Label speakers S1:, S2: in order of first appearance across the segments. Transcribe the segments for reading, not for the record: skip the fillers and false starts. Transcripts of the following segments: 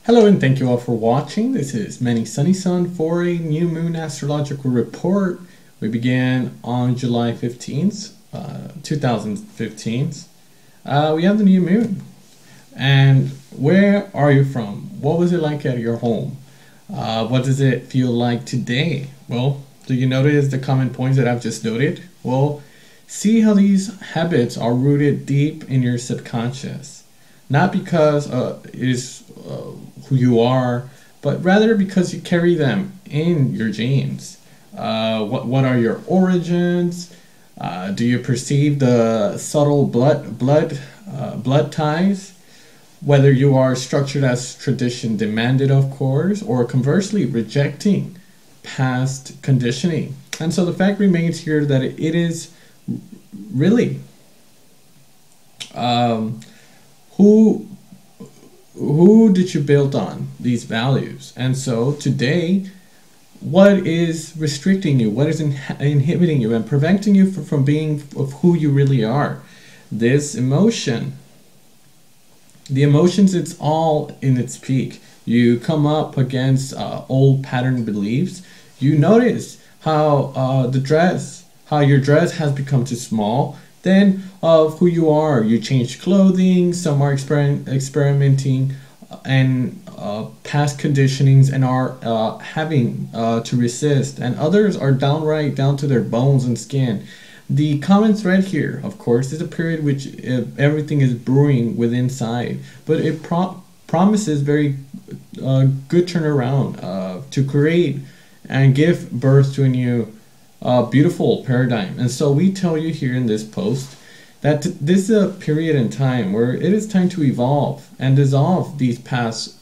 S1: Hello and thank you all for watching. This is Manny Sunny Sun for a new moon astrological report. We began on July 15th, 2015. We have the new moon. And where are you from? What was it like at your home? What does it feel like today? Well, do you notice the common points that I've just noted? Well, see how these habits are rooted deep in your subconscious. Not because it is who you are, but rather because you carry them in your genes. What are your origins? Do you perceive the subtle blood ties? Whether you are structured as tradition demanded, of course, or conversely rejecting past conditioning. And so the fact remains here that it is really who did you build on these values? And so today, what is restricting you? What is inhibiting you and preventing you from being of who you really are? This emotion. The emotions, it's all in its peak. You come up against old pattern beliefs. You notice how how your dress has become too small. Then of who you are, you change clothing. Some are experimenting and past conditionings and are having to resist, and others are downright down to their bones and skin. The common thread here, of course, is a period which everything is brewing within inside, but it promises very good turnaround to create and give birth to a new beautiful paradigm. And so we tell you here in this post that this is a period in time where it is time to evolve and dissolve these past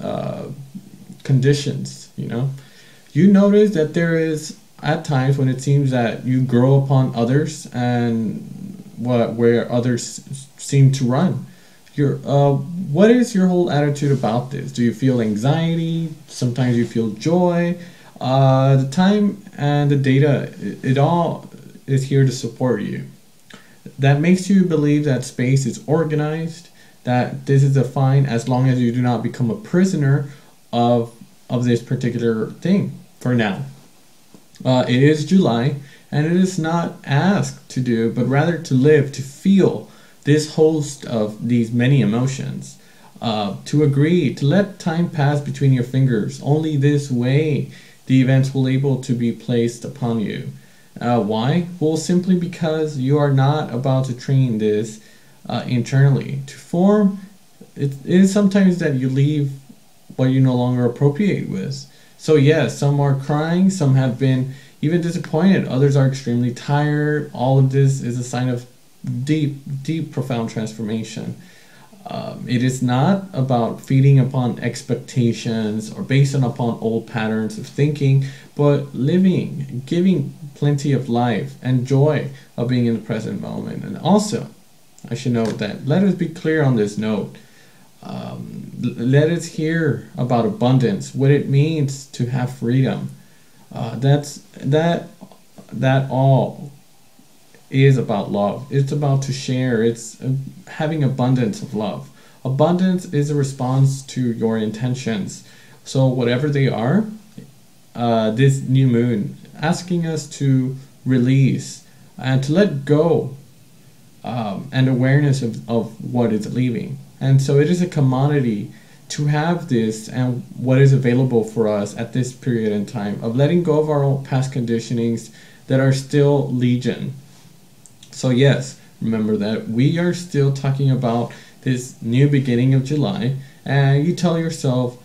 S1: conditions. You notice that there is at times when it seems that you grow upon others and where others seem to run. What is your whole attitude about this? Do you feel anxiety? Sometimes you feel joy. The time and the data, it all is here to support you. That makes you believe that space is organized, that this is a fine as long as you do not become a prisoner of this particular thing for now. It is July, and it is not asked to do, but rather to live, to feel this host of these many emotions, to agree, to let time pass between your fingers. Only this way the events will able to be placed upon you. Why? Well, simply because you are not about to train this internally. To form, it is sometimes that you leave what you no longer appropriate with. So yes, some are crying, some have been even disappointed, others are extremely tired. All of this is a sign of deep, profound transformation. It is not about feeding upon expectations or based upon old patterns of thinking, but living, giving plenty of life and joy of being in the present moment. And also, I should note that let us be clear on this note. Let us hear about abundance, what it means to have freedom. That all is about love. It's about to share. It's having abundance of love. Abundance is a response to your intentions. So whatever they are, this new moon asking us to release and to let go, and awareness of what is leaving. And so it is a commodity to have this and what is available for us at this period in time of letting go of our own past conditionings that are still legion. So yes, remember that we are still talking about this new beginning of July, and you tell yourself,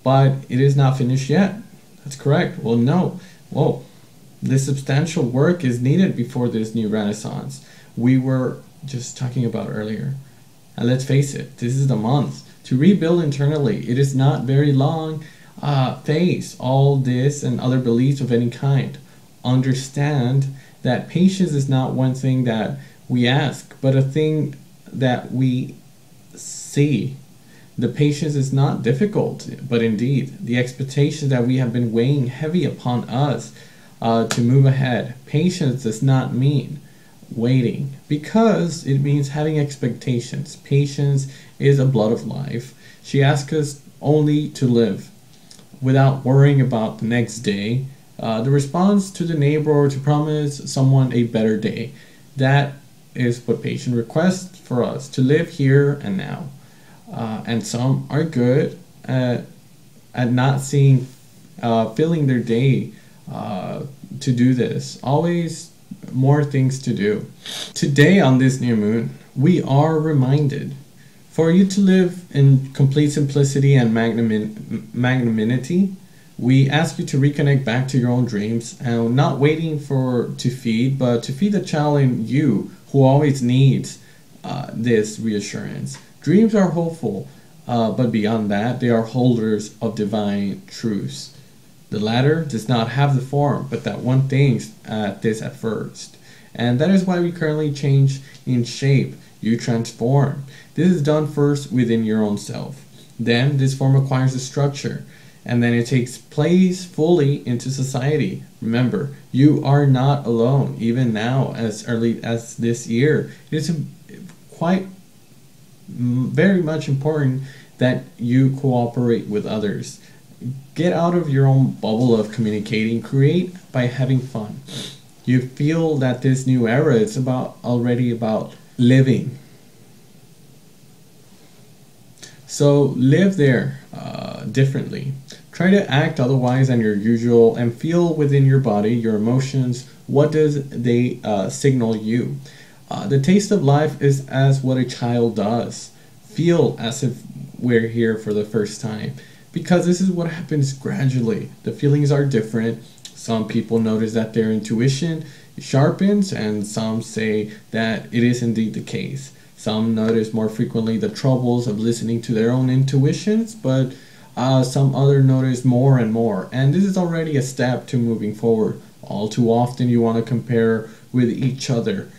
S1: but it is not finished yet. That's correct. Well, no. Whoa. This substantial work is needed before this new renaissance we were just talking about earlier. And let's face it, this is the month to rebuild internally. It is not very long. Face all this and other beliefs of any kind. Understand that patience is not one thing that we ask, but a thing that we see. The patience is not difficult, but indeed the expectation that we have been weighing heavy upon us to move ahead. Patience does not mean waiting, because it means having expectations. Patience is a blood of life. She asks us only to live without worrying about the next day, the response to the neighbor, or to promise someone a better day. That is what patient requests for us, to live here and now. And some are good at not seeing, filling their day to do this. Always more things to do. Today on this new moon, we are reminded for you to live in complete simplicity and magnanimity. We ask you to reconnect back to your own dreams and not waiting for to feed, but to feed the child in you who always needs this reassurance. Dreams are hopeful, but beyond that, they are holders of divine truths. The latter does not have the form, but that one thinks this at first. And that is why we currently change in shape. You transform. This is done first within your own self. Then this form acquires a structure, and then it takes place fully into society. Remember, you are not alone. Even now, as early as this year, it is quite very much important that you cooperate with others. Get out of your own bubble of communicating. Create by having fun. You feel that this new era is already about living. So live there differently. Try to act otherwise than your usual and feel within your body, your emotions. What does they signal you? The taste of life is as what a child does. Feel as if we're here for the first time. Because this is what happens gradually. The feelings are different. Some people notice that their intuition sharpens, and some say that it is indeed the case. Some notice more frequently the troubles of listening to their own intuitions, but some other notice more and more. And this is already a step to moving forward. All too often you want to compare with each other.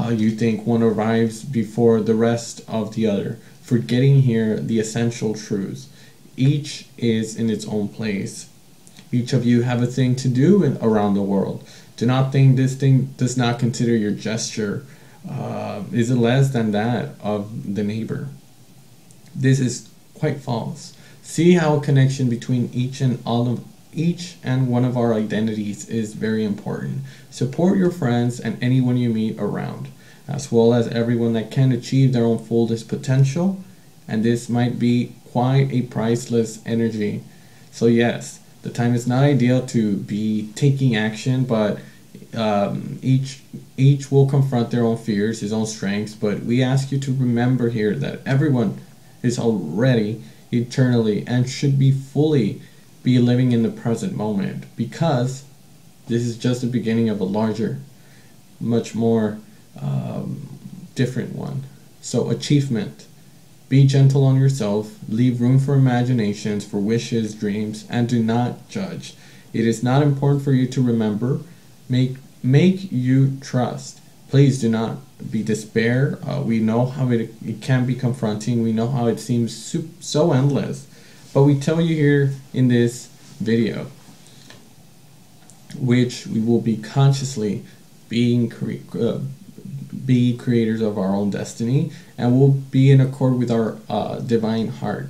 S1: You think one arrives before the rest of the other, forgetting here the essential truths. Each is in its own place. Each of you have a thing to do around the world. Do not think this thing does not consider your gesture is less than that of the neighbor. This is quite false. See how a connection between each and one of our identities is very important. Support your friends and anyone you meet around, as well as everyone that can achieve their own fullest potential, and this might be quite a priceless energy. So yes, the time is not ideal to be taking action, but each will confront their own fears, his own strengths. But we ask you to remember here that everyone is already eternally and should be fully be living in the present moment, because this is just the beginning of a larger, much more different one. So achievement. Be gentle on yourself, leave room for imaginations, for wishes, dreams, and do not judge. It is not important for you to remember. Make you trust. Please do not be despair. We know how it can be confronting. We know how it seems so endless. But we tell you here in this video, which we will be consciously be creators of our own destiny, and we'll be in accord with our divine heart.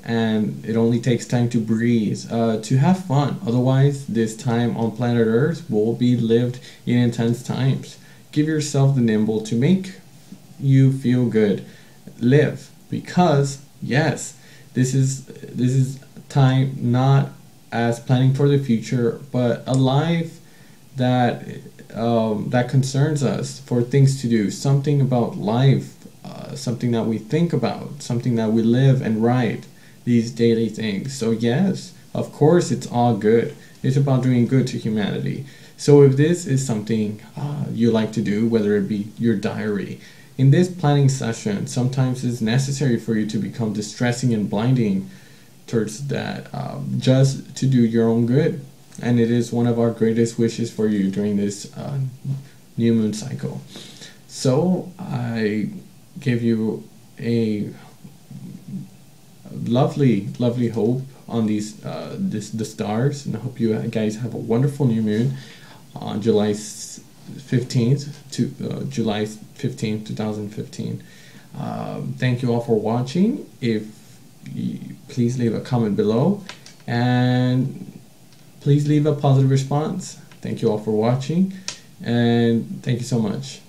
S1: And it only takes time to breathe, to have fun. Otherwise, this time on planet Earth will be lived in intense times. Give yourself the nimble to make you feel good. Live, because yes, this is time not as planning for the future, but a life that that concerns us, for things to do, something about life, something that we think about, something that we live and write, these daily things. So yes, of course, it's all good. It's about doing good to humanity. So if this is something you like to do, whether it be your diary, in this planning session, sometimes it's necessary for you to become distressing and blinding towards that, just to do your own good. And it is one of our greatest wishes for you during this new moon cycle. So I give you a lovely hope on the stars, and I hope you guys have a wonderful new moon on July 15th to July 15th, 2015. Thank you all for watching. If please leave a comment below, and please leave a positive response. Thank you all for watching, and thank you so much.